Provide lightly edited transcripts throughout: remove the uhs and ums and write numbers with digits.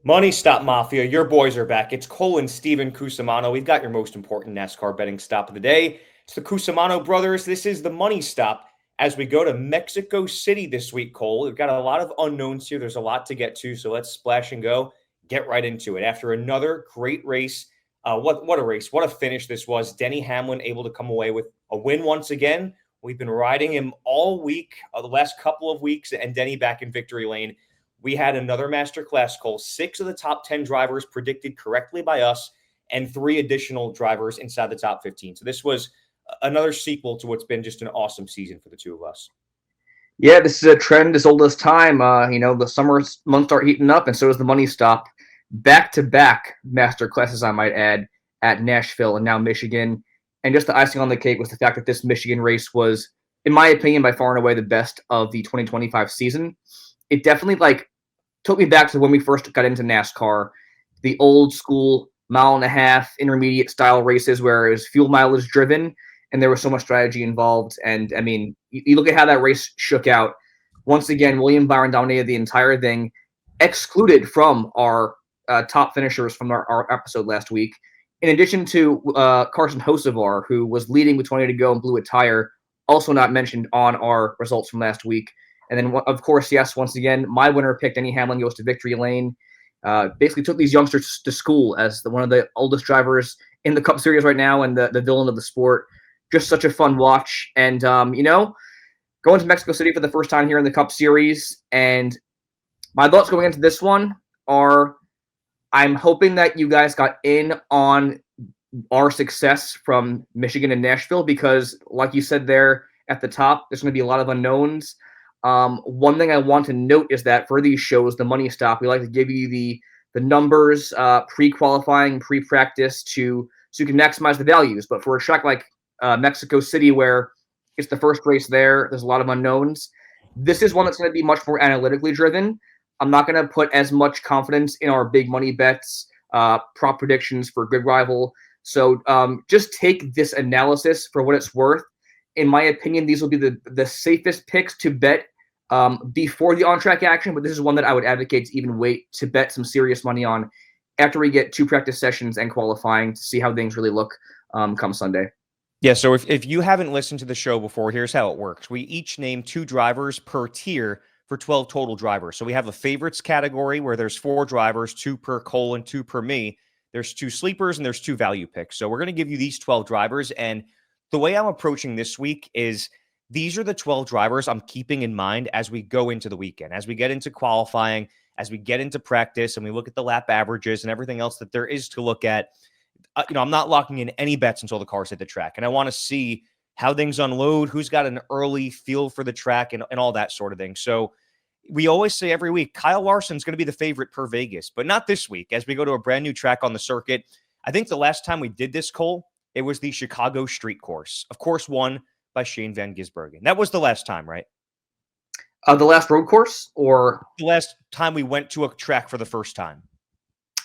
Money Stop Mafia, your boys are back. It's Cole and Steven Cusumano. We've got your most important NASCAR betting stop of the day. It's the Cusumano brothers. This is the Money Stop as we go to Mexico City this week, Cole. We've got a lot of unknowns here. There's a lot to get to, so let's splash and go. Get right into it. After another great race, what a race. What a finish this was. Denny Hamlin able to come away with a win once again. We've been riding him all week, the last couple of weeks, and Denny back in victory lane. We had another masterclass, Cole. 6 of the top 10 drivers predicted correctly by us, and 3 additional drivers inside the top 15. So this was another sequel to what's been just an awesome season for the two of us. Yeah, this is a trend as old as time. The summer months start heating up, and so does the money stop. Back-to-back master classes, I might add, at Nashville and now Michigan. And just the icing on the cake was the fact that this Michigan race was, in my opinion, by far and away the best of the 2025 season. It definitely took me back to when we first got into NASCAR, the old school mile-and-a-half intermediate style races where it was fuel mileage driven and there was so much strategy involved. And I mean, you look at how that race shook out. Once again, William Byron dominated the entire thing, excluded from our top finishers from our episode last week. In addition to Carson Hocevar, who was leading with 20 to go and blew a tire, also not mentioned on our results from last week. And then, of course, yes, once again, my winner pick, Denny Hamlin, goes to victory lane. Basically took these youngsters to school as one of the oldest drivers in the Cup Series right now and the villain of the sport. Just such a fun watch. And, going to Mexico City for the first time here in the Cup Series. And my thoughts going into this one are I'm hoping that you guys got in on our success from Michigan and Nashville because, like you said there at the top, there's going to be a lot of unknowns. One thing I want to note is that for these shows, the money stop, we like to give you the numbers pre-qualifying, pre-practice so you can maximize the values. But for a track like Mexico City, where it's the first race there's a lot of unknowns. This is one that's going to be much more analytically driven. I'm not going to put as much confidence in our big money bets, prop predictions for Grid Rival. So just take this analysis for what it's worth. In my opinion, these will be the safest picks to bet before the on-track action, but this is one that I would advocate to even wait to bet some serious money on after we get 2 practice sessions and qualifying to see how things really look come Sunday. Yeah, so if you haven't listened to the show before, here's how it works. We each name 2 drivers per tier for 12 total drivers. So we have a favorites category where there's 4 drivers, 2 per Cole and 2 per me. There's 2 sleepers and there's 2 value picks. So we're going to give you these 12 drivers. And the way I'm approaching this week is these are the 12 drivers I'm keeping in mind as we go into the weekend, as we get into qualifying, as we get into practice, and we look at the lap averages and everything else that there is to look at. I'm not locking in any bets until the cars hit the track. And I want to see how things unload, who's got an early feel for the track and all that sort of thing. So we always say every week, Kyle Larson's going to be the favorite per Vegas, but not this week as we go to a brand new track on the circuit. I think the last time we did this, Cole, it was the Chicago Street Course, of course, won by Shane Van Gisbergen. That was the last time, right? The last road course or? The last time we went to a track for the first time.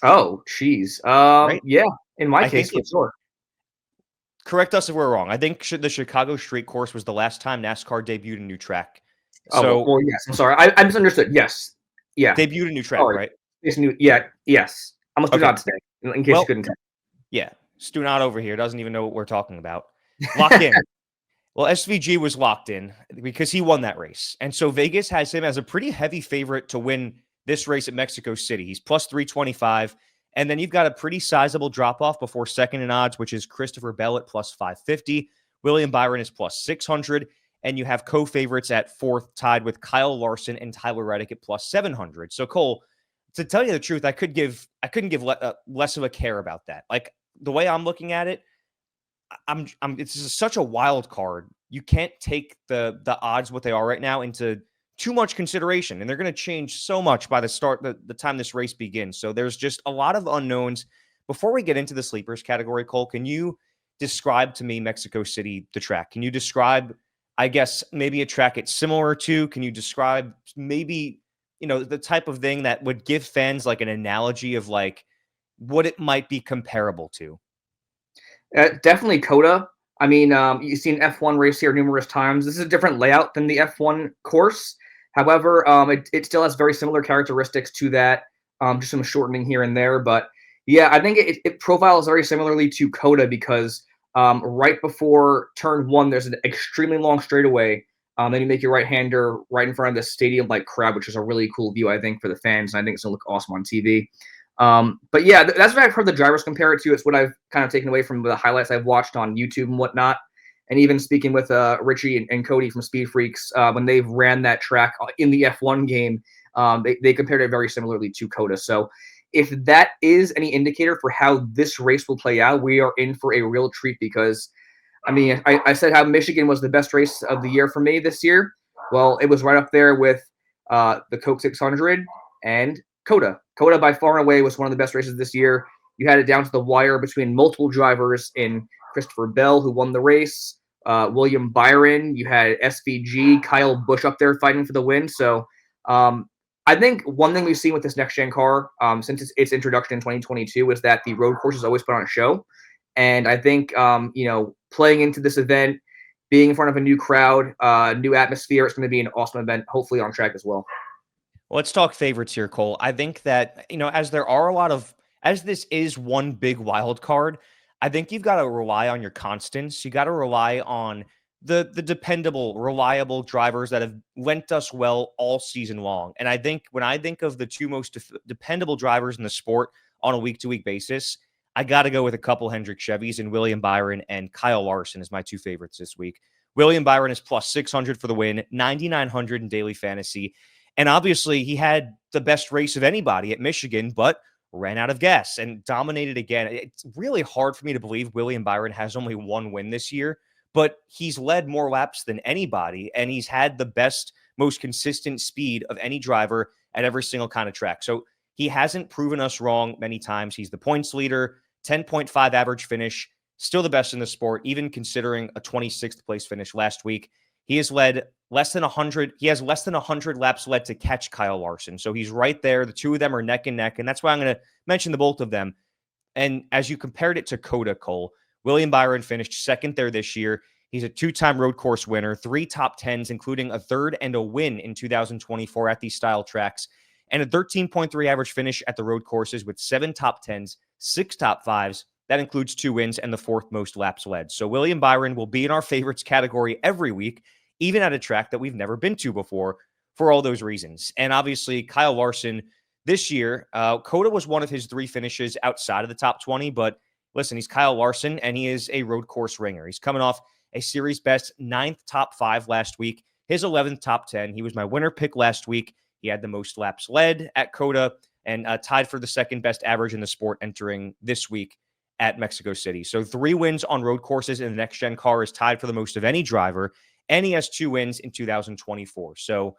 Oh, geez. Right? Yeah, in my case, for sure. Correct us if we're wrong. I think the Chicago Street Course was the last time NASCAR debuted a new track. So, well, yes. I'm sorry. I misunderstood. Yes. Yeah. Debuted a new track, right? It's new. Yeah. Yes. I'm going to do that today, in case you couldn't tell. Yeah. Stu not over here doesn't even know what we're talking about. Locked in. Well, SVG was locked in because he won that race. And so Vegas has him as a pretty heavy favorite to win this race at Mexico City. He's plus 325. And then you've got a pretty sizable drop-off before second in odds, which is Christopher Bell at plus 550. William Byron is plus 600. And you have co-favorites at fourth, tied with Kyle Larson and Tyler Reddick at plus 700. So, Cole, to tell you the truth, I couldn't give less of a care about that. Like, the way I'm looking at it, it's such a wild card. You can't take the odds what they are right now into too much consideration, and they're going to change so much by the time this race begins. So there's just a lot of unknowns. Before we get into the sleepers category, Cole, can you describe to me Mexico City, the track? Can you describe, I guess, maybe a track it's similar to? Can you describe maybe, the type of thing that would give fans like an analogy of like what it might be comparable to? Definitely COTA. I mean, you've seen F1 race here numerous times. This is a different layout than the F1 course. However, it still has very similar characteristics to that. just some shortening here and there. But yeah, I think it profiles very similarly to Coda because right before turn one, there's an extremely long straightaway. Then you make your right-hander right in front of the stadium-like crowd, which is a really cool view, I think, for the fans. And I think it's going to look awesome on TV. But yeah, that's what I've heard the drivers compare it to. It's what I've kind of taken away from the highlights I've watched on YouTube and whatnot. And even speaking with Richie and Cody from SpeedFreaks, when they've ran that track in the F1 game, they compared it very similarly to Coda. So if that is any indicator for how this race will play out, we are in for a real treat because, I mean, I said how Michigan was the best race of the year for me this year. Well, it was right up there with the Coke 600 and Coda. Coda by far and away was one of the best races this year. You had it down to the wire between multiple drivers in Christopher Bell, who won the race, William Byron. You had SVG, Kyle Busch up there fighting for the win. So I think one thing we've seen with this next-gen car since its introduction in 2022 is that the road courses always put on a show. And I think, playing into this event, being in front of a new crowd, new atmosphere, it's going to be an awesome event, hopefully on track as well. Well, let's talk favorites here, Cole. I think that, as this is one big wild card, I think you've got to rely on your constants. You got to rely on the dependable, reliable drivers that have lent us well all season long. And I think when I think of the two most dependable drivers in the sport on a week-to-week basis, I got to go with a couple Hendrick Chevys, and William Byron and Kyle Larson is my two favorites this week. William Byron is plus 600 for the win, 9,900 in daily fantasy. And obviously, he had the best race of anybody at Michigan, but ran out of gas and dominated again. It's really hard for me to believe William Byron has only one win this year, but he's led more laps than anybody, and he's had the best, most consistent speed of any driver at every single kind of track. So he hasn't proven us wrong many times. He's the points leader, 10.5 average finish, still the best in the sport, even considering a 26th place finish last week. He has led less than 100. He has less than 100 laps led to catch Kyle Larson. So he's right there. The two of them are neck and neck. And that's why I'm going to mention the both of them. And as you compared it to Coda, Cole, William Byron finished second there this year. He's a two-time road course winner, 3 top 10s, including a third and a win in 2024 at these style tracks, and a 13.3 average finish at the road courses with 7 top 10s, 6 top 5s. That includes 2 wins and the 4th most laps led. So William Byron will be in our favorites category every week, even at a track that we've never been to before, for all those reasons. And obviously, Kyle Larson, this year, Coda was one of his 3 finishes outside of the top 20, but listen, he's Kyle Larson, and he is a road course ringer. He's coming off a series best 9th top 5 last week, his 11th top 10. He was my winner pick last week. He had the most laps led at Coda and tied for the second best average in the sport entering this week at Mexico City. So 3 wins on road courses in the next-gen car is tied for the most of any driver, and he has 2 wins in 2024. So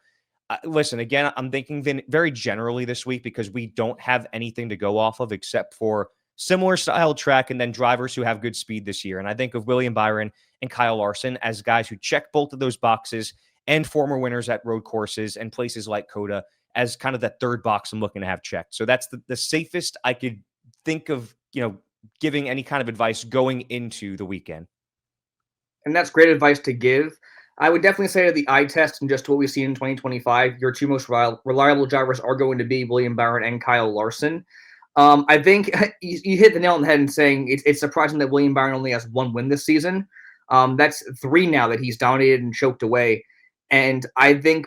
listen, again, I'm thinking very generally this week because we don't have anything to go off of except for similar style track and then drivers who have good speed this year. And I think of William Byron and Kyle Larson as guys who check both of those boxes and former winners at road courses and places like Coda as kind of that third box I'm looking to have checked. So that's the safest I could think of, giving any kind of advice going into the weekend. And that's great advice to give. I would definitely say to the eye test and just what we've seen in 2025, your 2 most reliable drivers are going to be William Byron and Kyle Larson. I think you hit the nail on the head in saying it's surprising that William Byron only has 1 win this season. That's 3 now that he's dominated and choked away. And I think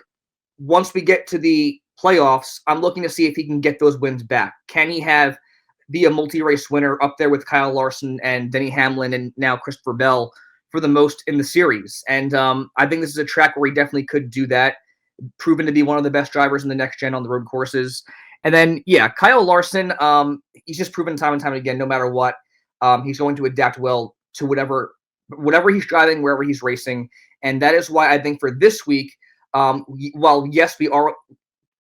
once we get to the playoffs, I'm looking to see if he can get those wins back. Can he be a multi-race winner up there with Kyle Larson and Denny Hamlin and now Christopher Bell for the most in the series? And I think this is a track where he definitely could do that, proven to be one of the best drivers in the next gen on the road courses. And then, yeah, Kyle Larson, he's just proven time and time again, no matter what, he's going to adapt well to whatever he's driving, wherever he's racing. And that is why I think for this week, while, yes, we are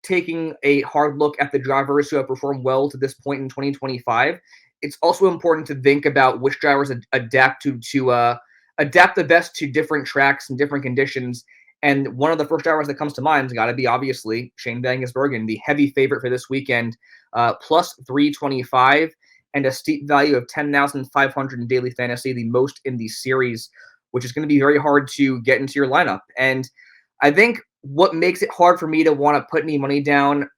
taking a hard look at the drivers who have performed well to this point in 2025, it's also important to think about which drivers adapt adapt the best to different tracks and different conditions. And one of the first drivers that comes to mind has got to be, obviously, Shane Van Gisbergen, the heavy favorite for this weekend, plus 325 and a steep value of 10,500 in daily fantasy, the most in the series, which is going to be very hard to get into your lineup. And I think what makes it hard for me to want to put any money down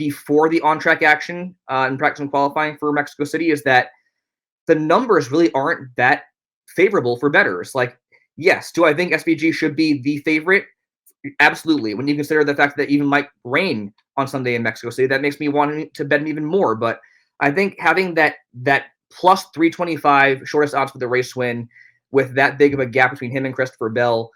before the on-track action in practice and qualifying for Mexico City is that the numbers really aren't that favorable for bettors. Like, yes, do I think SVG should be the favorite? Absolutely. When you consider the fact that it even might rain on Sunday in Mexico City, that makes me want to bet him even more. But I think having that plus 325 shortest odds for the race win with that big of a gap between him and Christopher Bell,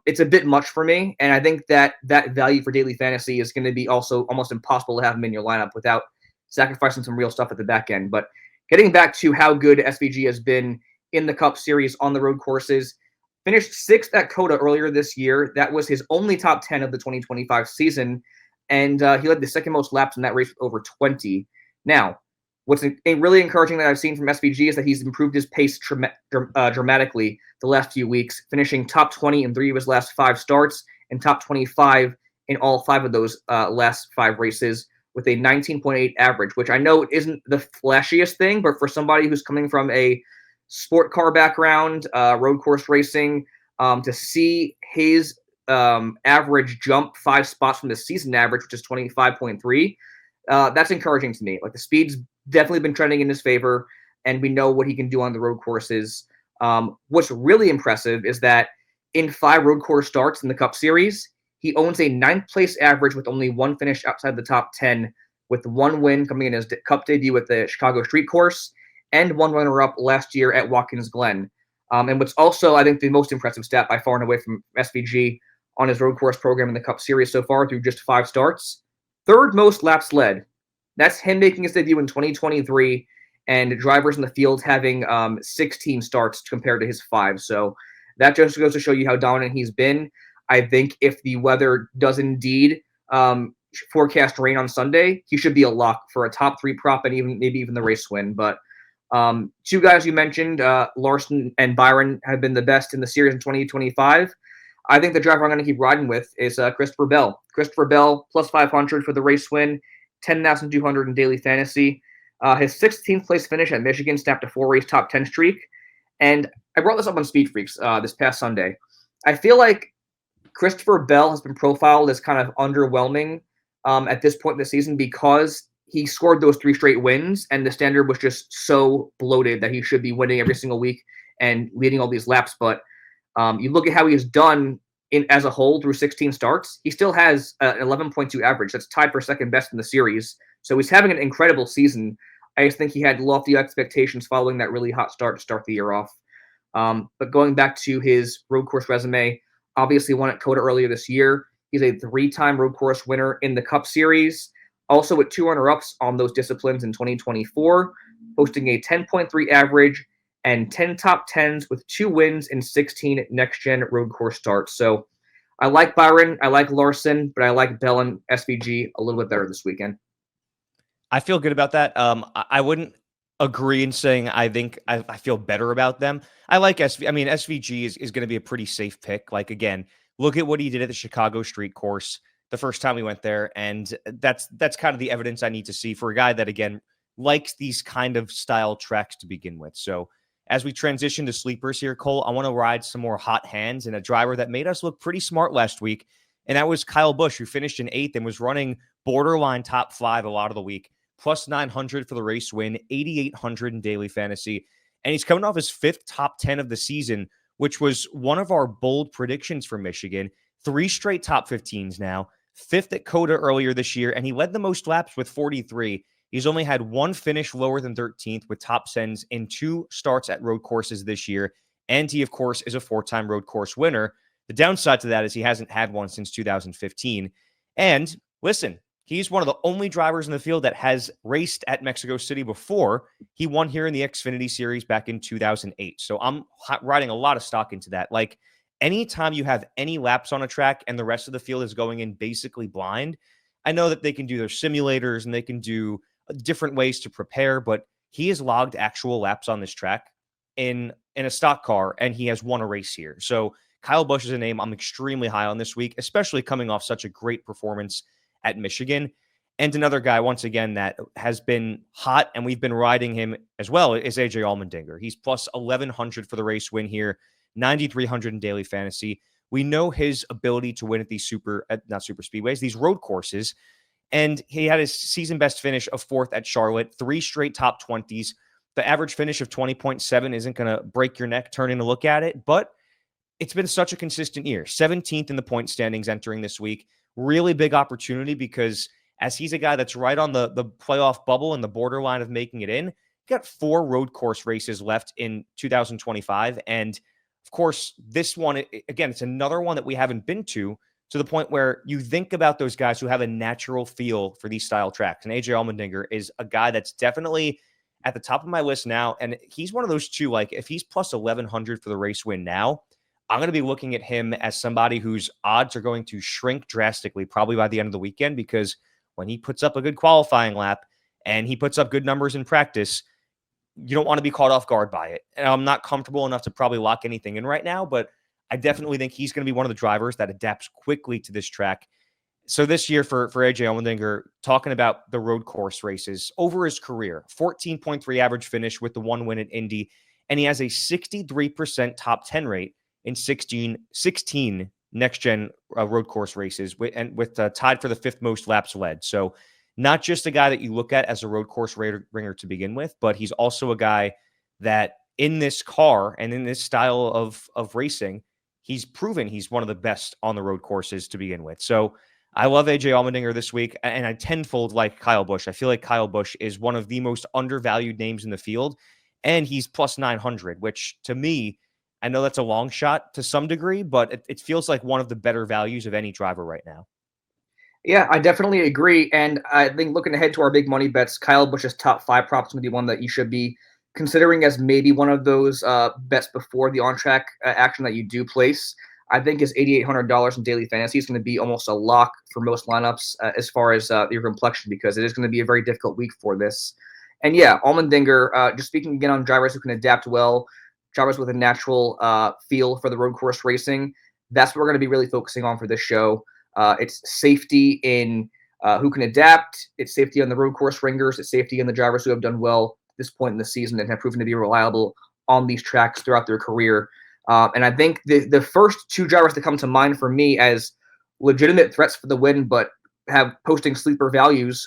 it's a bit much for me. And I think that value for daily fantasy is going to be also almost impossible to have him in your lineup without sacrificing some real stuff at the back end. But getting back to how good SVG has been in the Cup Series on the road courses, finished 6th at COTA earlier this year. That was his only top 10 of the 2025 season, and he led the second most laps in that race with over 20. Now, what's really encouraging that I've seen from SVG is that he's improved his pace dramatically the last few weeks, finishing top 20 in 3 of his last 5 starts and top 25 in all 5 of those last 5 races with a 19.8 average, which I know isn't the flashiest thing, but for somebody who's coming from a sport car background, road course racing, to see his average jump 5 spots from the season average, which is 25.3, that's encouraging to me. Like, the speed's definitely been trending in his favor, and we know what he can do on the road courses. What's really impressive is that in 5 road course starts in the Cup Series, he owns a 9th place average with only 1 finish outside the top 10, with 1 win coming in his Cup debut at the Chicago Street Course, and 1 runner-up last year at Watkins Glen. And what's also, I think, the most impressive stat by far and away from SVG on his road course program in the Cup Series so far through just 5 starts, 3rd most laps led. That's him making his debut in 2023, and drivers in the field having 16 starts compared to his 5. So that just goes to show you how dominant he's been. I think if the weather does indeed forecast rain on Sunday, he should be a lock for a top 3 prop and maybe even the race win. But 2 guys you mentioned, Larson and Byron, have been the best in the series in 2025. I think the driver I'm going to keep riding with is Christopher Bell. Christopher Bell, plus 500 for the race win, 10,200 in daily fantasy. His 16th place finish at Michigan snapped a 4-race top 10 streak. And I brought this up on SpeedFreaks this past Sunday. I feel like Christopher Bell has been profiled as kind of underwhelming at this point in the season because he scored those 3 straight wins, and the standard was just so bloated that he should be winning every single week and leading all these laps. But you look at how he has done as a whole through 16 starts, he still has an 11.2 average. That's tied for second best in the series. So he's having an incredible season. I just think he had lofty expectations following that really hot start to start the year off. But going back to his road course resume, obviously won at COTA earlier this year. He's a 3-time road course winner in the Cup Series, also with 2 runner-ups on those disciplines in 2024, posting a 10.3 average and 10 top 10s with 2 wins in 16 next-gen road course starts. So I like Byron, I like Larson, but I like Bell and SVG a little bit better this weekend. I feel good about that. I wouldn't agree in saying I think I feel better about them. I like SV. I mean, SVG is going to be a pretty safe pick. Like, again, look at what he did at the Chicago Street Course the first time we went there, and that's kind of the evidence I need to see for a guy that, again, likes these kind of style tracks to begin with. So as we transition to sleepers here, Cole, I want to ride some more hot hands and a driver that made us look pretty smart last week, and that was Kyle Busch, who finished in 8th and was running borderline top 5 a lot of the week. Plus 900 for the race win, 8,800 in daily fantasy. And he's coming off his 5th top 10 of the season, which was one of our bold predictions for Michigan. 3 straight top 15s now, 5th at COTA earlier this year, and he led the most laps with 43. He's only had 1 finish lower than 13th with top 10s in 2 starts at road courses this year. And he, of course, is a 4-time road course winner. The downside to that is he hasn't had one since 2015. And listen, he's one of the only drivers in the field that has raced at Mexico City before. He won here in the Xfinity Series back in 2008. So I'm riding a lot of stock into that. Like, anytime you have any laps on a track and the rest of the field is going in basically blind, I know that they can do their simulators and they can do different ways to prepare, but he has logged actual laps on this track in a stock car, and he has won a race here. So Kyle Busch is a name I'm extremely high on this week, especially coming off such a great performance at Michigan. And another guy, once again, that has been hot, and we've been riding him as well, is AJ Allmendinger. He's plus 1,100 for the race win here, 9,300 in daily fantasy. We know his ability to win at these not super speedways, these road courses. And he had his season best finish of 4th at Charlotte, 3 straight top 20s. The average finish of 20.7 isn't going to break your neck turning to look at it, but it's been such a consistent year. 17th in the point standings entering this week. Really big opportunity because as he's a guy that's right on the playoff bubble and the borderline of making it in, got 4 road course races left in 2025. And of course, this one, again, it's another one that we haven't been to the point where you think about those guys who have a natural feel for these style tracks. And AJ Allmendinger is a guy that's definitely at the top of my list now. And he's one of those two, like if he's plus 1100 for the race win now, I'm going to be looking at him as somebody whose odds are going to shrink drastically, probably by the end of the weekend, because when he puts up a good qualifying lap and he puts up good numbers in practice, you don't want to be caught off guard by it. And I'm not comfortable enough to probably lock anything in right now, but I definitely think he's going to be one of the drivers that adapts quickly to this track. So this year for AJ Allmendinger, talking about the road course races over his career, 14.3 average finish with the 1 win at Indy, and he has a 63% top 10 rate in 16 next-gen road course races, with tied for the 5th most laps led. So not just a guy that you look at as a road course ringer to begin with, but he's also a guy that in this car and in this style of racing, he's proven he's one of the best on the road courses to begin with. So I love AJ Allmendinger this week, and I tenfold like Kyle Busch. I feel like Kyle Busch is one of the most undervalued names in the field, and he's plus 900, which to me, I know that's a long shot to some degree, but it feels like one of the better values of any driver right now. Yeah, I definitely agree. And I think looking ahead to our big money bets, Kyle Busch's top 5 props would be one that you should be considering as maybe one of those bets before the on-track action that you do place. I think his $8,800 in daily fantasy is going to be almost a lock for most lineups as far as your complexion, because it is going to be a very difficult week for this. And yeah, Allmendinger, just speaking again on drivers who can adapt well, drivers with a natural feel for the road course racing, that's what we're going to be really focusing on for this show. It's safety in who can adapt. It's safety on the road course ringers. It's safety in the drivers who have done well at this point in the season and have proven to be reliable on these tracks throughout their career. And I think the first 2 drivers that come to mind for me as legitimate threats for the win, but have posting sleeper values,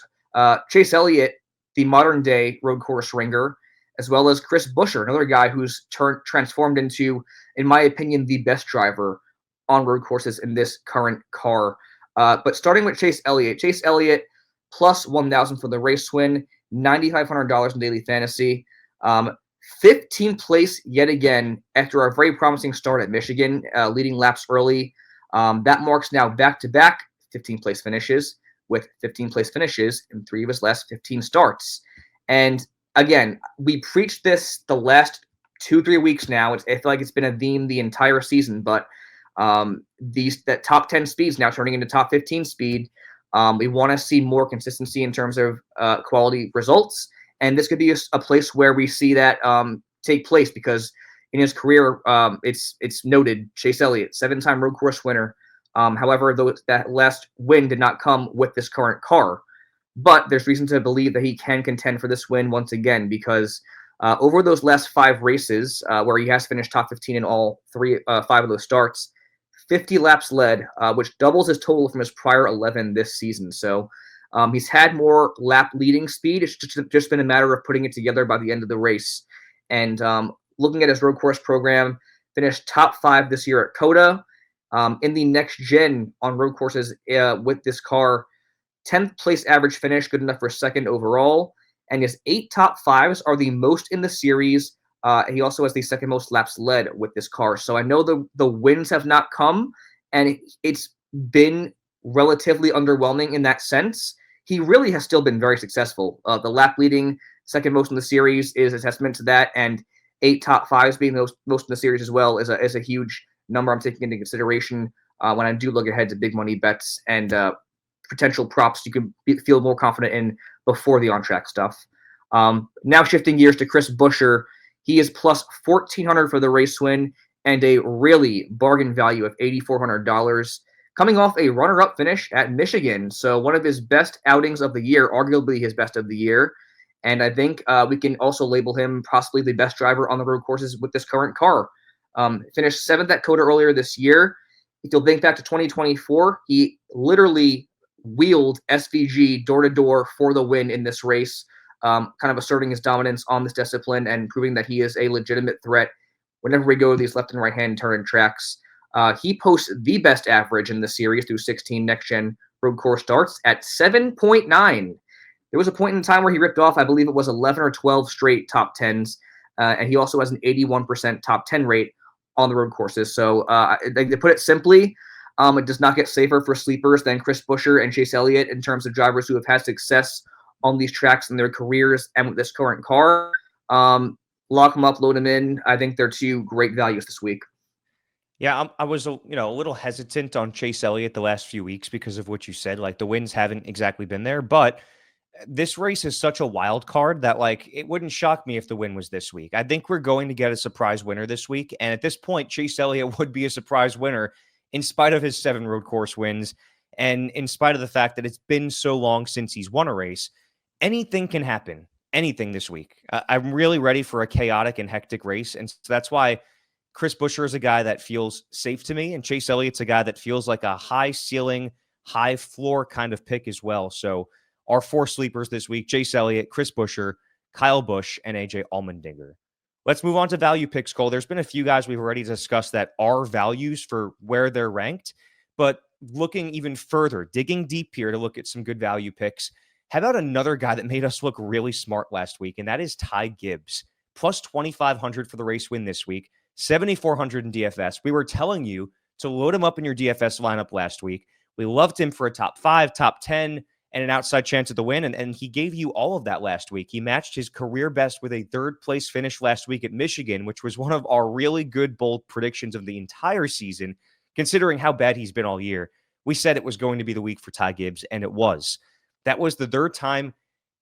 Chase Elliott, the modern day road course ringer, as well as Chris Buescher, another guy who's transformed into, in my opinion, the best driver on road courses in this current car. But starting with Chase Elliott plus 1,000 for the race win, $9,500 in daily fantasy, 15th place yet again after a very promising start at Michigan, leading laps early. That marks now back-to-back 15th place finishes, with 15th place finishes in 3 of his last 15 starts. And again, we preached this the last 2-3 weeks now. I feel like it's been a theme the entire season, but that top 10 speeds now turning into top 15 speed. We want to see more consistency in terms of quality results, and this could be a place where we see that take place, because in his career, it's noted Chase Elliott, 7-time road course winner. However, that last win did not come with this current car, but there's reason to believe that he can contend for this win once again, because over those last 5 races, where he has finished top 15 in all 5 of those starts, 50 laps led, which doubles his total from his prior 11 this season. So he's had more lap leading speed. It's just been a matter of putting it together by the end of the race. And looking at his road course program, finished top 5 this year at COTA. In the next gen on road courses with this car, 10th place average finish, good enough for 2nd overall. And his 8 top 5s are the most in the series. He also has the 2nd most laps led with this car. So I know the wins have not come, and it's been relatively underwhelming in that sense. He really has still been very successful. The lap leading 2nd most in the series is a testament to that, and 8 top 5s being most in the series as well is a huge number I'm taking into consideration when I do look ahead to big money bets and potential props you can feel more confident in before the on-track stuff. Now shifting gears to Chris Buescher. He is plus 1,400 for the race win and a really bargain value of $8,400, coming off a runner-up finish at Michigan. So one of his best outings of the year, arguably his best of the year. And I think we can also label him possibly the best driver on the road courses with this current car. Finished 7th at COTA earlier this year. If you'll think back to 2024, he literally wheeled SVG door to door for the win in this race, kind of asserting his dominance on this discipline and proving that he is a legitimate threat whenever we go to these left and right hand turn tracks. He posts the best average in the series through 16 next gen road course starts at 7.9. There was a point in time where he ripped off, I believe it was 11 or 12 straight top 10s, and he also has an 81% top 10 rate on the road courses. So they put it simply, it does not get safer for sleepers than Chris Buescher and Chase Elliott in terms of drivers who have had success on these tracks in their careers and with this current car. Lock them up, load them in. I think they're two great values this week. Yeah, I was a little hesitant on Chase Elliott the last few weeks because of what you said. Like the wins haven't exactly been there, but this race is such a wild card that like it wouldn't shock me if the win was this week. I think we're going to get a surprise winner this week, and at this point, Chase Elliott would be a surprise winner in spite of his 7 road course wins, and in spite of the fact that it's been so long since he's won a race. Anything can happen. Anything this week. I'm really ready for a chaotic and hectic race, and so that's why Chris Buescher is a guy that feels safe to me, and Chase Elliott's a guy that feels like a high ceiling, high floor kind of pick as well. So our 4 sleepers this week: Chase Elliott, Chris Buescher, Kyle Busch, and AJ Allmendinger. Let's move on to value picks, Cole. There's been a few guys we've already discussed that are values for where they're ranked, but looking even further, digging deep here to look at some good value picks. How about another guy that made us look really smart last week, and that is Ty Gibbs, plus 2,500 for the race win this week. 7,400 in DFS. We were telling you to load him up in your DFS lineup last week. We loved him for a top 5, top 10, and an outside chance at the win, and he gave you all of that last week. He matched his career best with a 3rd place finish last week at Michigan, which was one of our really good, bold predictions of the entire season, considering how bad he's been all year. We said it was going to be the week for Ty Gibbs, and it was. That was the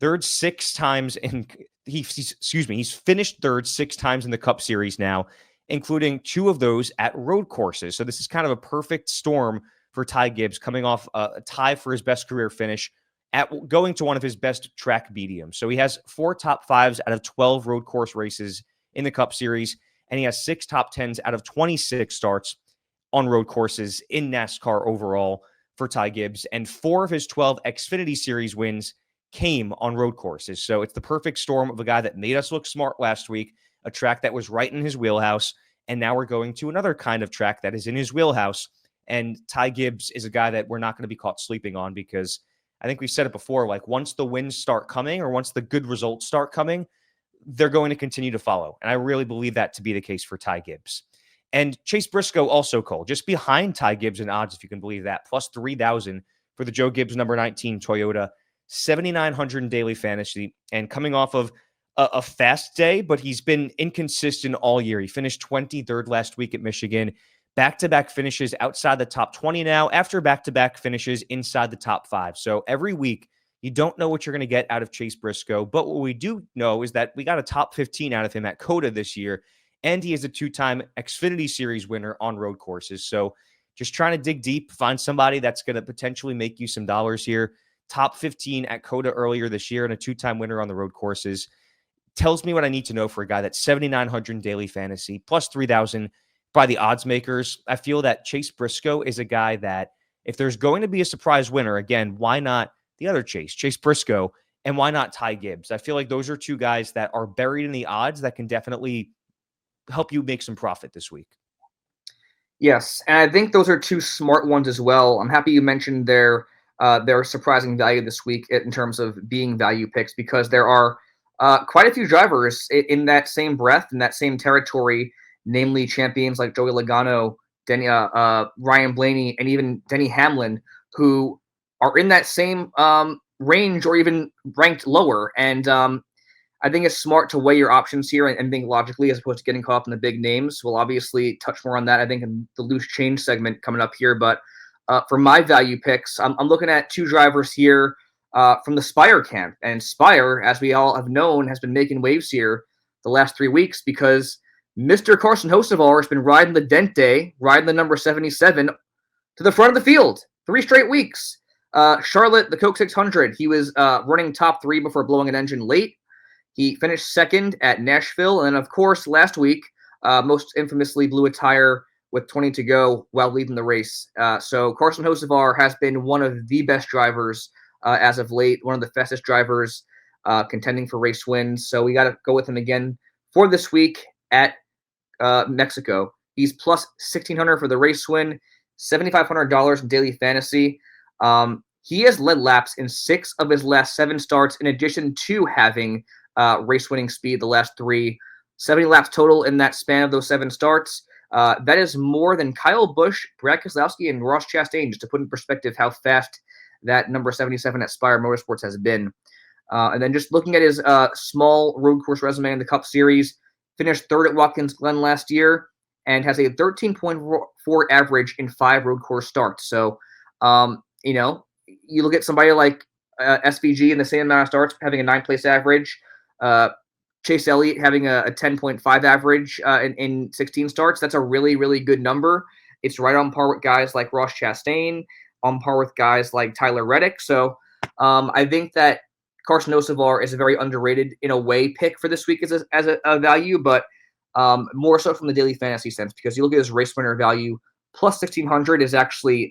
third 6 times, and he's finished third 6 times in the Cup Series now, including 2 of those at road courses. So this is kind of a perfect storm for Ty Gibbs, coming off a tie for his best career finish at going to one of his best track mediums. So he has 4 top 5s out of 12 road course races in the Cup Series, and he has 6 top 10s out of 26 starts on road courses in NASCAR overall for Ty Gibbs, and 4 of his 12 Xfinity Series wins came on road courses. So it's the perfect storm of a guy that made us look smart last week, a track that was right in his wheelhouse, and now we're going to another kind of track that is in his wheelhouse. And Ty Gibbs is a guy that we're not going to be caught sleeping on, because I think we've said it before, like once the wins start coming or once the good results start coming, they're going to continue to follow. And I really believe that to be the case for Ty Gibbs. And Chase Briscoe also, Cole, just behind Ty Gibbs in odds, if you can believe that, plus 3,000 for the Joe Gibbs number 19 Toyota, 7,900 in daily fantasy, and coming off of a fast day, but he's been inconsistent all year. He finished 23rd last week at Michigan, back-to-back finishes outside the top 20 now, after back-to-back finishes inside the top 5. So every week, you don't know what you're going to get out of Chase Briscoe, but what we do know is that we got a top 15 out of him at COTA this year, and he is a 2-time Xfinity Series winner on road courses. So just trying to dig deep, find somebody that's going to potentially make you some dollars here. Top 15 at COTA earlier this year and a 2-time winner on the road courses. Tells me what I need to know for a guy that's 7,900 daily fantasy, plus 3,000 by the odds makers. I feel that Chase Briscoe is a guy that if there's going to be a surprise winner, again, why not the other Chase Briscoe, and why not Ty Gibbs? I feel like those are 2 guys that are buried in the odds that can definitely help you make some profit this week. Yes, and I think those are 2 smart ones as well. I'm happy you mentioned their surprising value this week in terms of being value picks, because there are quite a few drivers in that same breath, in that same territory, namely champions like Joey Logano, Ryan Blaney, and even Denny Hamlin, who are in that same range or even ranked lower. And I think it's smart to weigh your options here and think logically as opposed to getting caught up in the big names. We'll obviously touch more on that, I think, in the loose change segment coming up here. But for my value picks, I'm looking at 2 drivers here from the Spire camp. And Spire, as we all have known, has been making waves here the last 3 weeks because Mr. Carson Hocevar has been riding the Dente, riding the number 77 to the front of the field 3 straight weeks. Charlotte, the Coke 600, he was running top 3 before blowing an engine late. He finished 2nd at Nashville. And then, of course, last week, most infamously blew a tire with 20 to go while leading the race. So Carson Hocevar has been one of the best drivers as of late, one of the fastest drivers contending for race wins. So we got to go with him again for this week at Mexico. He's plus 1,600 for the race win, $7,500 in daily fantasy. He has led laps in 6 of his last 7 starts, in addition to having race-winning speed the last 3. 70 laps total in that span of those 7 starts. That is more than Kyle Busch, Brad Keselowski, and Ross Chastain, just to put in perspective how fast that number 77 at Spire Motorsports has been. And then just looking at his small road course resume in the Cup Series, finished 3rd at Watkins Glen last year and has a 13.4 average in 5 road course starts. So, you look at somebody like SVG in the same amount of starts, having a 9th-place average. Chase Elliott having a 10.5 average in 16 starts. That's a really, really good number. It's right on par with guys like Ross Chastain, on par with guys like Tyler Reddick. So I think that Carson Hocevar is a very underrated, in a way, pick for this week as a value, but more so from the daily fantasy sense, because you look at his race winner value, plus 1,600 is actually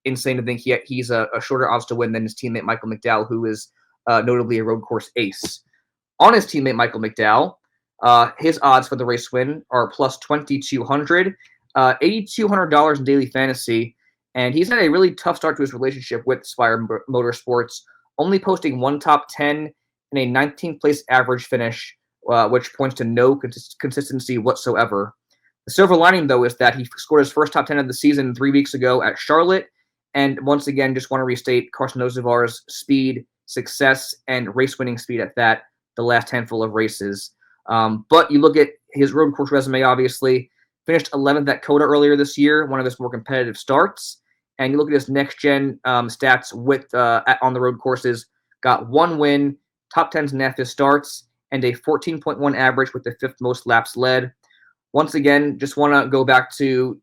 insane to think he's a shorter odds to win than his teammate Michael McDowell, who is notably a road course ace. On his teammate Michael McDowell, his odds for the race win are plus 2,200, $8,200 in daily fantasy, and he's had a really tough start to his relationship with Spire Motorsports, only posting 1 top 10 and a 19th place average finish, which points to no consistency whatsoever. The silver lining, though, is that he scored his first top 10 of the season 3 weeks ago at Charlotte. And once again, just want to restate Carson Hocevar's speed, success, and race-winning speed at that, the last handful of races. But you look at his road course resume, obviously, finished 11th at COTA earlier this year, one of his more competitive starts. And you look at his next-gen stats with on the road courses, got 1 win, top 10s in half his starts, and a 14.1 average with the 5th most laps led. Once again, just want to go back to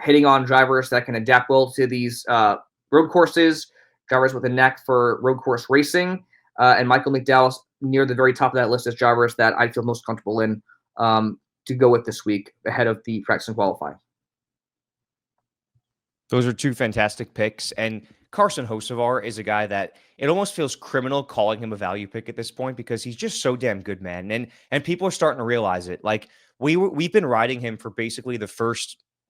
hitting on drivers that can adapt well to these road courses, drivers with a knack for road course racing, and Michael McDowell's near the very top of that list as drivers that I feel most comfortable in to go with this week ahead of the practice and qualifying. Those are 2 fantastic picks, and Carson Hocevar is a guy that it almost feels criminal calling him a value pick at this point, because he's just so damn good, man. And people are starting to realize it. Like we've been riding him for basically the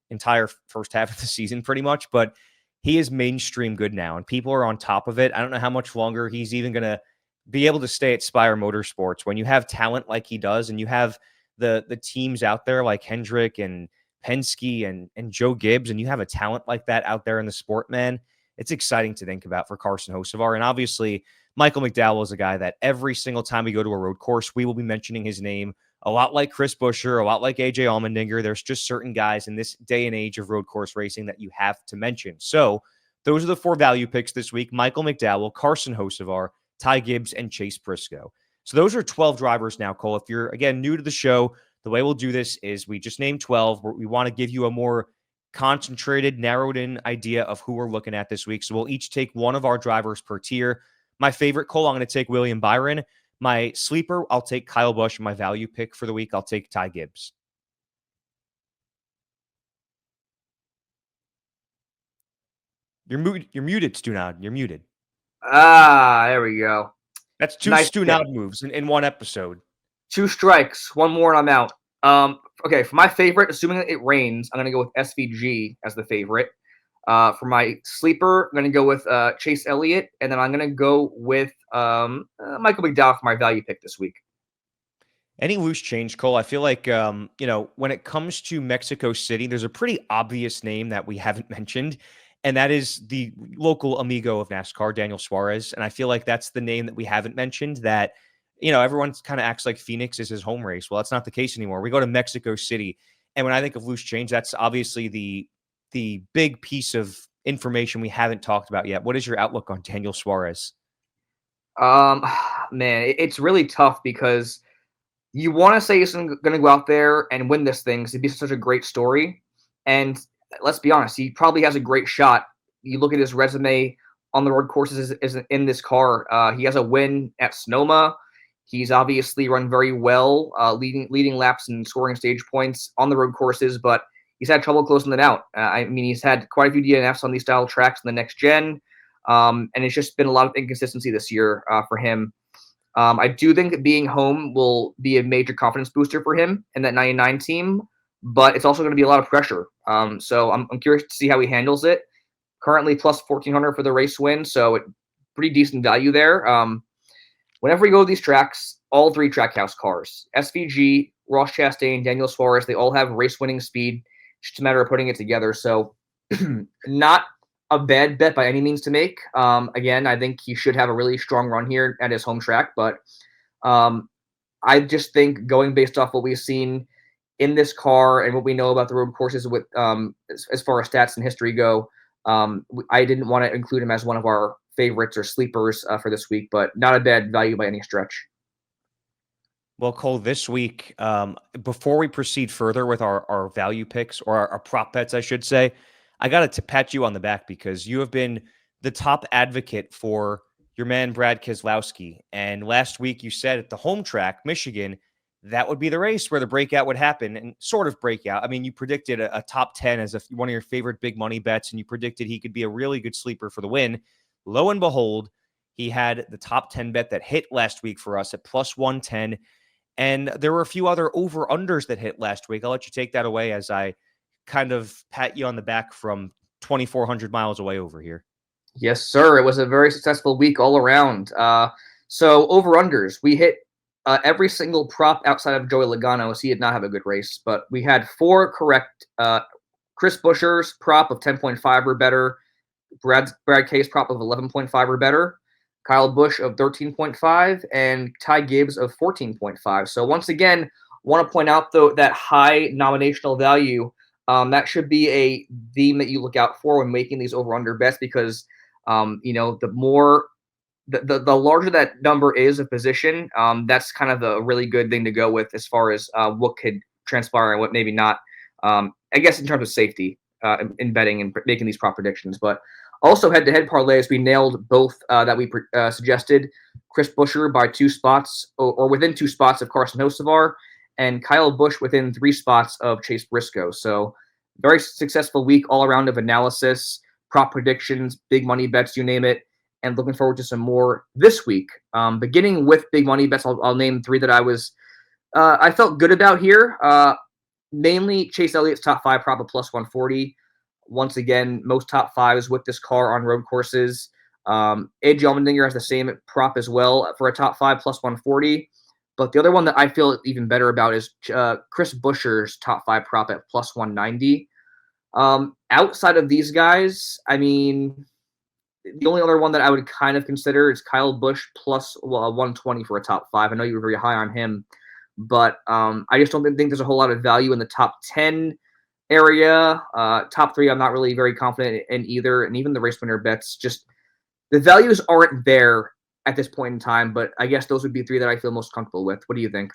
entire first half of the season pretty much, but he is mainstream good now and people are on top of it. I don't know how much longer he's even going to be able to stay at Spire Motorsports when you have talent like he does, and you have the teams out there like Hendrick and Penske and Joe Gibbs, and you have a talent like that out there in the sport, man. It's exciting to think about for Carson Hocevar. And obviously, Michael McDowell is a guy that every single time we go to a road course, we will be mentioning his name. A lot like Chris Buescher, a lot like AJ Allmendinger. There's just certain guys in this day and age of road course racing that you have to mention. So those are the 4 value picks this week: Michael McDowell, Carson Hocevar, Ty Gibbs, and Chase Briscoe. So those are 12 drivers now, Cole. If you're, again, new to the show, the way we'll do this is we just name 12. We want to give you a more concentrated, narrowed-in idea of who we're looking at this week. So we'll each take one of our drivers per tier. My favorite, Cole, I'm going to take William Byron. My sleeper, I'll take Kyle Busch. My value pick for the week, I'll take Ty Gibbs. You're muted, Stunad. You're muted. There we go. That's 2 nice Stunad moves in one episode. 2 strikes, 1 more and I'm out. Okay, for my favorite, assuming that it rains, I'm going to go with SVG as the favorite. For my sleeper, I'm going to go with Chase Elliott, and then I'm going to go with Michael McDowell for my value pick this week. Any loose change, Cole? I feel like, when it comes to Mexico City, there's a pretty obvious name that we haven't mentioned, and that is the local amigo of NASCAR, Daniel Suarez. And I feel like that's the name that we haven't mentioned, that everyone kind of acts like Phoenix is his home race. Well, that's not the case anymore. We go to Mexico City, and when I think of loose change, that's obviously the big piece of information we haven't talked about yet. What is your outlook on Daniel Suarez? Man, it's really tough because you want to say he's going to go out there and win this thing because it'd be such a great story. And let's be honest, he probably has a great shot. You look at his resume on the road courses is in this car. He has a win at Sonoma. He's obviously run very well, leading laps and scoring stage points on the road courses, but he's had trouble closing it out. I mean, he's had quite a few DNFs on these style tracks in the next gen, and it's just been a lot of inconsistency this year for him. I do think that being home will be a major confidence booster for him in that 99 team, but it's also going to be a lot of pressure. So I'm curious to see how he handles it. Currently plus 1,400 for the race win, so pretty decent value there. Whenever we go to these tracks, all three Trackhouse cars, SVG, Ross Chastain, Daniel Suarez, they all have race-winning speed. It's just a matter of putting it together. So not a bad bet by any means to make. Again, I think he should have a really strong run here at his home track, but I just think going based off what we've seen in this car and what we know about the road courses with as far as stats and history go, I didn't want to include him as one of our favorites or sleepers for this week, but not a bad value by any stretch. Well, Cole, this week, before we proceed further with our value picks or our prop bets, I should say, I got to pat you on the back because you have been the top advocate for your man, Brad Keselowski. And last week you said at the home track, Michigan, that would be the race where the breakout would happen and sort of breakout. I mean, you predicted a top 10 as one of your favorite big money bets, and you predicted he could be a really good sleeper for the win. Lo and behold, he had the top 10 bet that hit last week for us at plus 110. And there were a few other over-unders that hit last week. I'll let you take that away as I kind of pat you on the back from 2,400 miles away over here. Yes, sir. It was a very successful week all around. So over-unders, we hit every single prop outside of Joey Logano, as he did not have a good race. But we had 4 correct. Chris Buescher's prop of 10.5 or better. Brad K's prop of 11.5 or better. Kyle Busch of 13.5 and Ty Gibbs of 14.5. So once again, want to point out though that high nominational value, that should be a theme that you look out for when making these over/under bets because the larger that number is of position, that's kind of a really good thing to go with as far as what could transpire and what maybe not. I guess in terms of safety in betting and making these prop predictions, but. Also, head-to-head parlays, we nailed both that we suggested. Chris Buescher by 2 spots, or within 2 spots of Carson Hocevar, and Kyle Busch within 3 spots of Chase Briscoe. So, very successful week all around of analysis, prop predictions, big money bets, you name it, and looking forward to some more this week. Beginning with big money bets, I'll name 3 that I felt good about here. Mainly Chase Elliott's top 5 prop of plus 140. Once again, most top 5s with this car on road courses. AJ Allmendinger has the same prop as well for a top 5 plus 140. But the other one that I feel even better about is Chris Buescher's top 5 prop at plus 190. Outside of these guys, I mean, the only other one that I would kind of consider is Kyle Busch plus 120 for a top 5. I know you were very high on him, but I just don't think there's a whole lot of value in the top 10 area. Top 3, I'm not really very confident in either. And even the race winner bets, just the values aren't there at this point in time. But I guess those would be 3 that I feel most comfortable with. What do you think?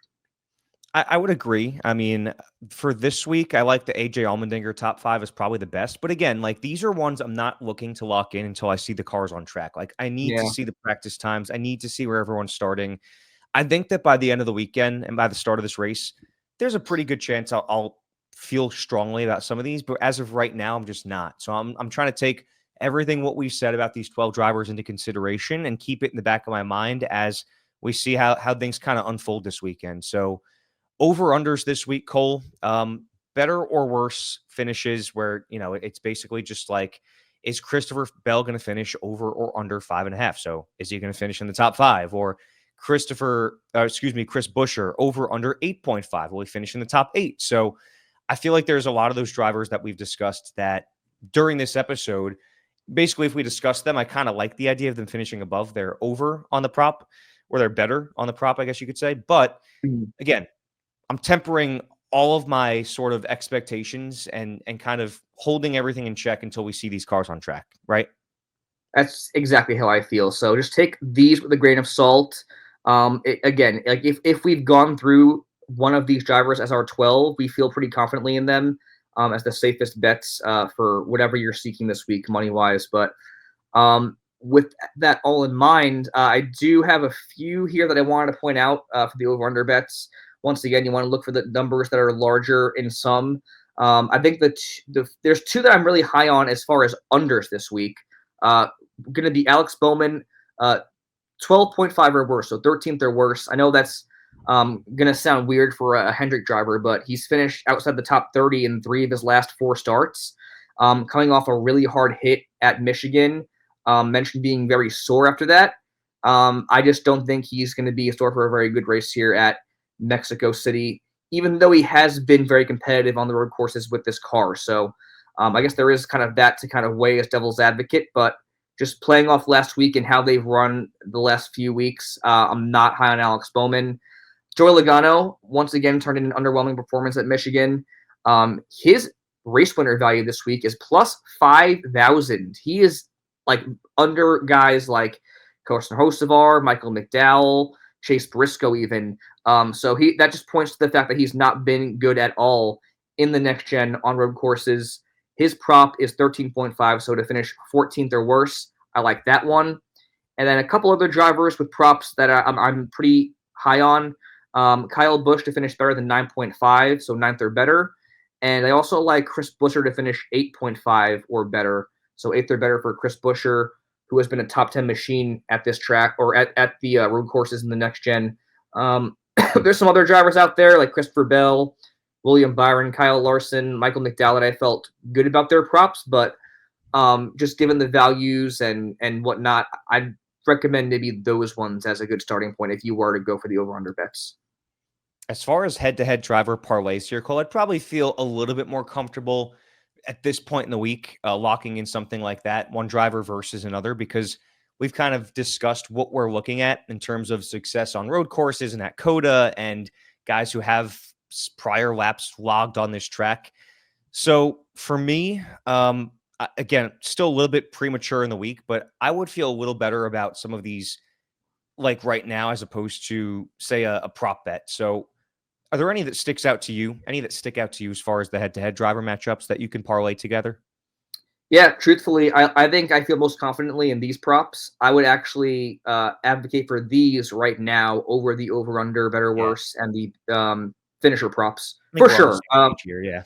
I would agree. I mean, for this week, I like the AJ Allmendinger top 5 is probably the best. But again, like these are ones I'm not looking to lock in until I see the cars on track. Like I need to see the practice times. I need to see where everyone's starting. I think that by the end of the weekend and by the start of this race, there's a pretty good chance I'll feel strongly about some of these, but as of right now, I'm just not. So I'm trying to take everything what we've said about these 12 drivers into consideration and keep it in the back of my mind as we see how things kind of unfold this weekend. So over-unders this week, Cole, better or worse finishes where, it's basically just like, is Christopher Bell going to finish over or under 5.5? So is he going to finish in the top 5? Or Chris Buescher over under 8.5? Will he finish in the top 8? So I feel like there's a lot of those drivers that we've discussed that during this episode, basically, if we discuss them, I kind of like the idea of them finishing above their over on the prop, or they're better on the prop, I guess you could say. But again, I'm tempering all of my sort of expectations and kind of holding everything in check until we see these cars on track, right? That's exactly how I feel. So just take these with a grain of salt. Again, like if we've gone through one of these drivers as our 12, we feel pretty confidently in them as the safest bets for whatever you're seeking this week, money-wise. But with that all in mind, I do have a few here that I wanted to point out for the over-under bets. Once again, you want to look for the numbers that are larger in sum. I think that there's two that I'm really high on as far as unders this week. Going to be Alex Bowman, 12.5 or worse, so 13th or worse. I know that's going to sound weird for a Hendrick driver, but he's finished outside the top 30 in 3 of his last 4 starts, coming off a really hard hit at Michigan. Mentioned being very sore after that. I just don't think he's going to be a store for a very good race here at Mexico City, even though he has been very competitive on the road courses with this car. So I guess there is kind of that to kind of weigh as devil's advocate, but just playing off last week and how they've run the last few weeks, I'm not high on Alex Bowman. Joey Logano, once again, turned in an underwhelming performance at Michigan. His race winner value this week is plus 5,000. He is like under guys like Carson Hocevar, Michael McDowell, Chase Briscoe even. So that just points to the fact that he's not been good at all in the next gen on road courses. His prop is 13.5, so to finish 14th or worse, I like that one. And then a couple other drivers with props that I'm pretty high on. Kyle Busch to finish better than 9.5, so 9th or better. And I also like Chris Buescher to finish 8.5 or better, so 8th or better for Chris Buescher, who has been a top 10 machine at this track or at the road courses in the next gen. There's some other drivers out there like Christopher Bell, William Byron, Kyle Larson, Michael McDowell that I felt good about their props, but just given the values and whatnot, I'd recommend maybe those ones as a good starting point if you were to go for the over-under bets. As far as head-to-head driver parlays here, Cole, I'd probably feel a little bit more comfortable at this point in the week locking in something like that, one driver versus another, because we've kind of discussed what we're looking at in terms of success on road courses and at COTA and guys who have prior laps logged on this track. So for me, again, still a little bit premature in the week, but I would feel a little better about some of these like right now as opposed to say a prop bet. So are there any that stick out to you as far as the head-to-head driver matchups that you can parlay together? Yeah, truthfully, I think I feel most confidently in these props. I would actually advocate for these right now over the over-under, better, worse, and the finisher props for sure. Yeah.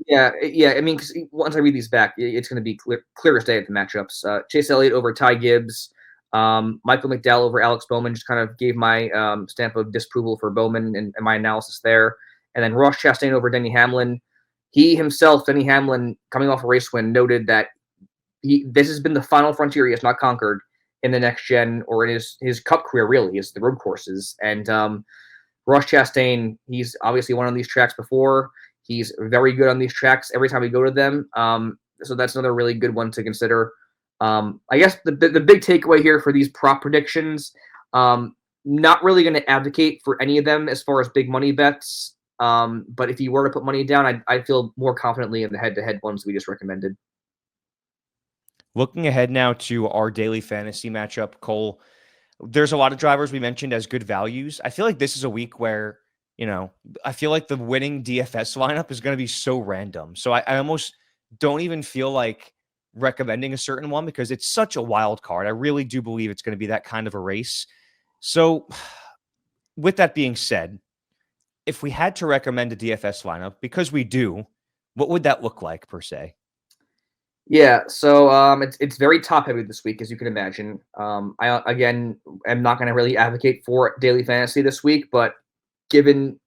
Yeah. I mean, 'cause once I read these back, it's going to be clear as day at the matchups. Chase Elliott over Ty Gibbs, Michael McDowell over Alex Bowman. Just kind of gave my stamp of disapproval for Bowman and my analysis there. And then Ross Chastain over Denny Hamlin. He himself, Denny Hamlin, coming off a race win, noted that this has been the final frontier he has not conquered in the next gen or in his cup career, really, is the road courses. And Ross Chastain, he's obviously won on these tracks before. He's very good on these tracks every time we go to them. So that's another really good one to consider. I guess the big takeaway here for these prop predictions, not really going to advocate for any of them as far as big money bets. But if you were to put money down, I'd feel more confidently in the head-to-head ones we just recommended. Looking ahead now to our daily fantasy matchup, Cole, there's a lot of drivers we mentioned as good values. I feel like this is a week where, I feel like the winning DFS lineup is going to be so random. So I almost don't even feel like recommending a certain one because it's such a wild card. I really do believe it's going to be that kind of a race. So with that being said, if we had to recommend a DFS lineup, because we do, what would that look like per se? Yeah, so it's very top heavy this week, as you can imagine. I again am not going to really advocate for daily fantasy this week, but giving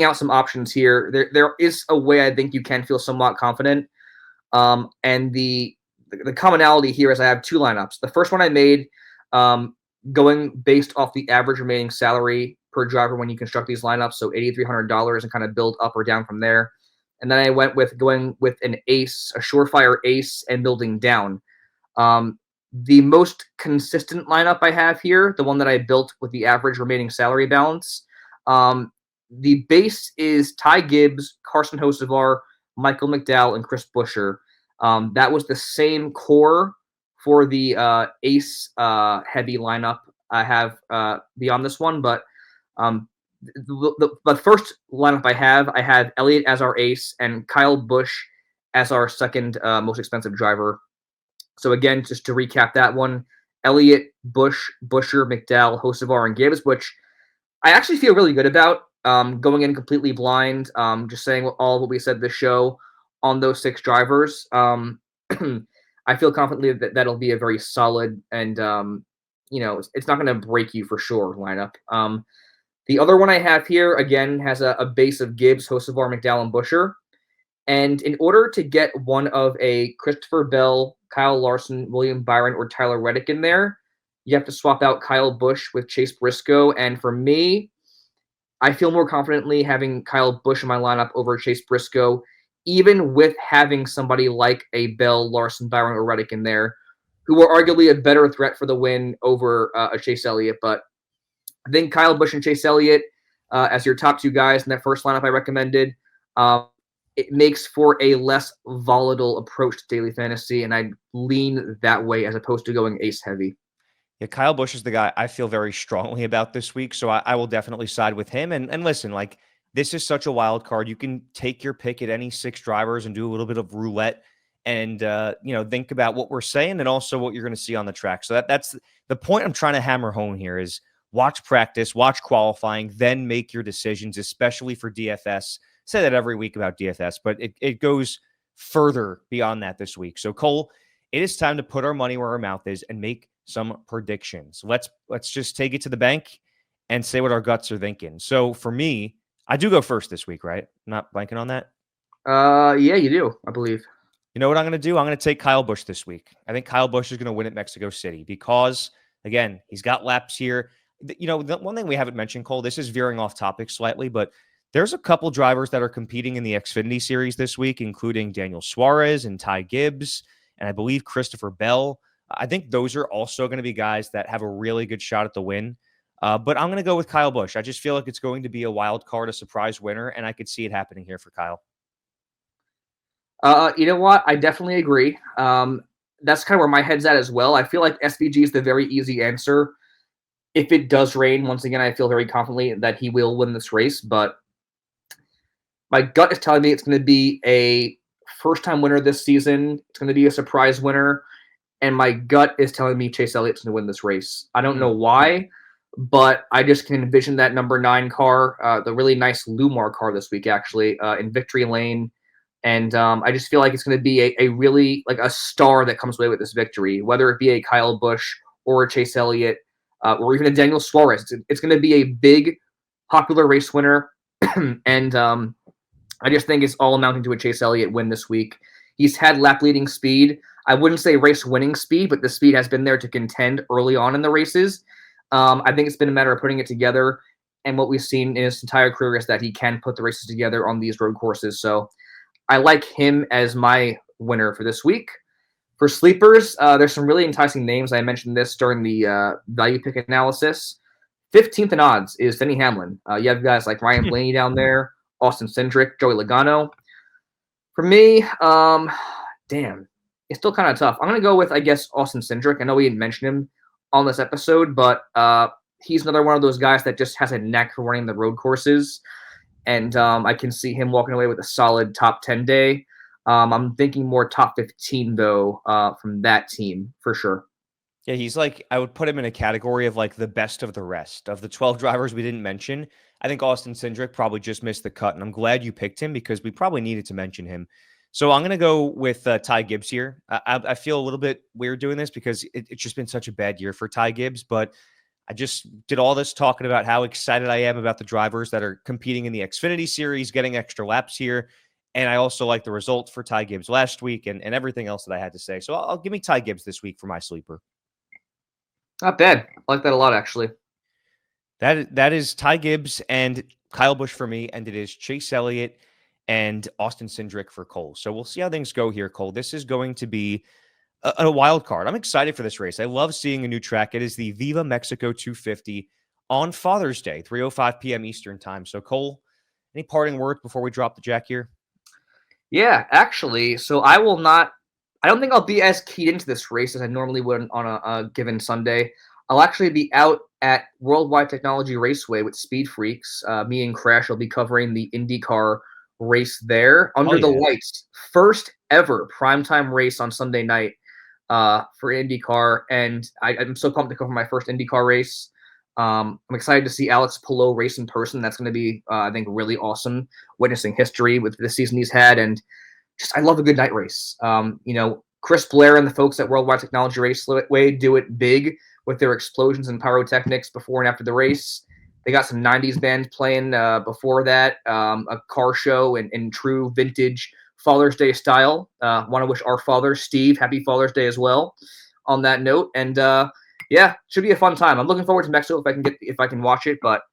out some options here, there is a way I think you can feel somewhat confident. And the commonality here is I have 2 lineups. The first one I made, going based off the average remaining salary per driver when you construct these lineups, so $8,300, and kind of build up or down from there. And then I went with going with an ace, a surefire ace, and building down. The most consistent lineup I have here, the one that I built with the average remaining salary balance, the base is Ty Gibbs, Carson Hocevar, Michael McDowell, and Chris Buescher. That was the same core for the ace heavy lineup I have beyond this one, but the first lineup I have Elliott as our ace and Kyle Busch as our second most expensive driver. So again, just to recap that one, Elliott, Busch, Buescher, McDowell, Hocevar, and Gibbs, which I actually feel really good about. Going in completely blind, just saying all what we said this show on those 6 drivers. I feel confidently that that'll be a very solid and it's not going to break you for sure lineup. The other one I have here again has a base of Gibbs, Hocevar, McDowell, and Busher. And in order to get one of a Christopher Bell, Kyle Larson, William Byron, or Tyler Reddick in there, you have to swap out Kyle Busch with Chase Briscoe. And for me, I feel more confidently having Kyle Busch in my lineup over Chase Briscoe, even with having somebody like a Bell, Larson, Byron, or Reddick in there, who are arguably a better threat for the win over a Chase Elliott. But I think Kyle Busch and Chase Elliott as your top 2 guys in that first lineup I recommended, it makes for a less volatile approach to daily fantasy, and I lean that way as opposed to going ace heavy. Yeah, Kyle Busch is the guy I feel very strongly about this week, so I will definitely side with him. And listen, like this is such a wild card. You can take your pick at any 6 drivers and do a little bit of roulette, and think about what we're saying and also what you're going to see on the track. So that's the point I'm trying to hammer home here is watch practice, watch qualifying, then make your decisions, especially for DFS. Say that every week about DFS, but it goes further beyond that this week. So Cole, it is time to put our money where our mouth is and make some predictions. Let's just take it to the bank and say what our guts are thinking. So for me, I do go first this week, right? I'm not blanking on that. Yeah, you do, I believe. You know what I'm going to do? I'm going to take Kyle Busch this week. I think Kyle Busch is going to win at Mexico City because, again, he's got laps here. The one thing we haven't mentioned, Cole, this is veering off topic slightly, but there's a couple drivers that are competing in the Xfinity Series this week, including Daniel Suarez and Ty Gibbs, and I believe Christopher Bell. I think those are also going to be guys that have a really good shot at the win. But I'm going to go with Kyle Busch. I just feel like it's going to be a wild card, a surprise winner, and I could see it happening here for Kyle. You know what? I definitely agree. That's kind of where my head's at as well. I feel like SVG is the very easy answer. If it does rain, once again, I feel very confidently that he will win this race, but my gut is telling me it's going to be a first-time winner this season. It's going to be a surprise winner, and my gut is telling me Chase Elliott's going to win this race. I don't know why, but I just can envision that number 9 car, the really nice Lumar car this week, actually, in victory lane. And I just feel like it's going to be a really like a star that comes away with this victory, whether it be a Kyle Busch or a Chase Elliott or even a Daniel Suarez. It's going to be a big, popular race winner. And I just think it's all amounting to a Chase Elliott win this week. He's had lap leading speed. I wouldn't say race winning speed, but the speed has been there to contend early on in the races. I think it's been a matter of putting it together. And what we've seen in his entire career is that he can put the races together on these road courses. So I like him as my winner for this week. For sleepers, there's some really enticing names. I mentioned this during the value pick analysis. 15th in odds is Denny Hamlin. You have guys like Ryan Blaney down there, Austin Cindric, Joey Logano. For me, it's still kind of tough. I'm going to go with, I guess, Austin Cindric. I know we didn't mention him on this episode, but he's another one of those guys that just has a knack for running the road courses. And I can see him walking away with a solid top 10 day. I'm thinking more top 15, though, from that team for sure. Yeah, he's like, I would put him in a category of like the best of the rest. Of the 12 drivers we didn't mention, I think Austin Cindric probably just missed the cut. And I'm glad you picked him because we probably needed to mention him. So I'm going to go with Ty Gibbs here. I feel a little bit weird doing this because it's just been such a bad year for Ty Gibbs, but I just did all this talking about how excited I am about the drivers that are competing in the Xfinity Series, getting extra laps here. And I also like the results for Ty Gibbs last week and everything else that I had to say. So I'll give me Ty Gibbs this week for my sleeper. Not bad. I like that a lot, actually. That is Ty Gibbs and Kyle Busch for me, and it is Chase Elliott and Austin Cindric for Cole. So we'll see how things go here, Cole. This is going to be a wild card. I'm excited for this race. I love seeing a new track. It is the Viva Mexico 250 on Father's Day, 3:05 p.m. Eastern time. So Cole, any parting words before we drop the jack here? Yeah, actually. So I don't think I'll be as keyed into this race as I normally would on a given Sunday. I'll actually be out at Worldwide Technology Raceway with SpeedFreaks. Me and Crash will be covering the IndyCar race there under the lights. First ever primetime race on Sunday night for IndyCar. And I'm so pumped to cover my first IndyCar race. I'm excited to see Alex Palou race in person. That's going to be, I think, really awesome, witnessing history with the season he's had. And just, I love a good night race. Chris Blair and the folks at Worldwide Technology Raceway do it big with their explosions and pyrotechnics before and after the race. They got some 90s bands playing before that, a car show in true vintage Father's Day style. Want to wish our father, Steve, happy Father's Day as well on that note. And yeah, should be a fun time. I'm looking forward to Mexico if I can watch it, but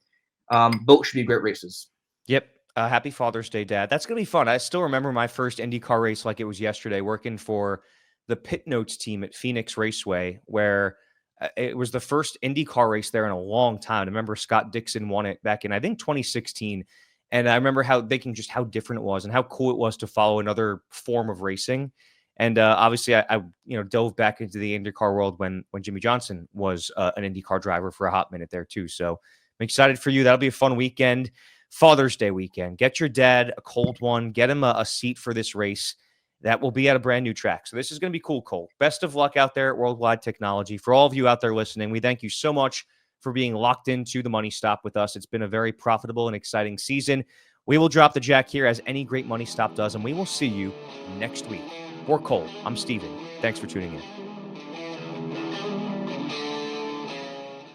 both should be great races. Yep. Happy Father's Day, Dad. That's going to be fun. I still remember my first IndyCar race like it was yesterday, working for the Pit Notes team at Phoenix Raceway, where it was the first IndyCar race there in a long time. I remember Scott Dixon won it back in, I think, 2016. And I remember how different it was and how cool it was to follow another form of racing. And obviously, I dove back into the IndyCar world when Jimmy Johnson was an IndyCar driver for a hot minute there too. So I'm excited for you. That'll be a fun weekend. Father's Day weekend. Get your dad a cold one. Get him a seat for this race. That will be at a brand new track. So this is going to be cool, Cole. Best of luck out there at Worldwide Technology. For all of you out there listening, we thank you so much for being locked into the Money Stop with us. It's been a very profitable and exciting season. We will drop the jack here as any great Money Stop does, and we will see you next week. For Cole, I'm Steven. Thanks for tuning in.